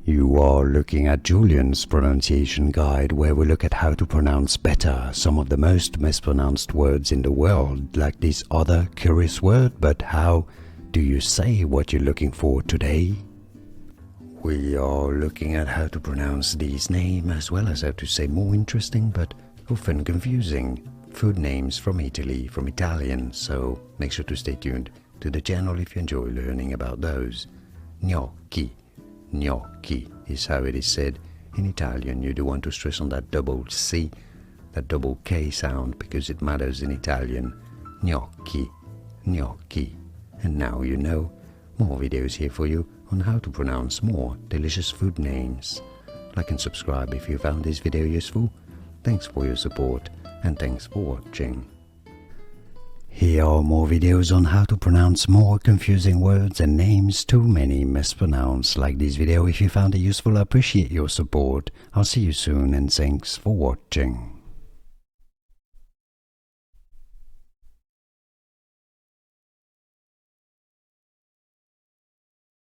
You are looking at Julian's pronunciation guide, where we look at how to pronounce better some of the most mispronounced words in the world, like this other curious word. But how do you say what you're looking for today? We are looking at how to pronounce these names, as well as how to say more interesting but often confusing food names from Italy, from Italian, so make sure to stay tuned to the channel if you enjoy learning about those. Gnocchi. Gnocchi is how it is said in Italian. You do want to stress on that double C, that double K sound, because it matters in Italian. Gnocchi. Gnocchi. And now you know. More videos here for you on how to pronounce more delicious food names. Like and subscribe if you found this video useful. Thanks for your support and thanks for watching. Here are more videos on how to pronounce more confusing words and names too many mispronounced. Like this video if you found it useful. I appreciate your support. I'll see you soon and thanks for watching.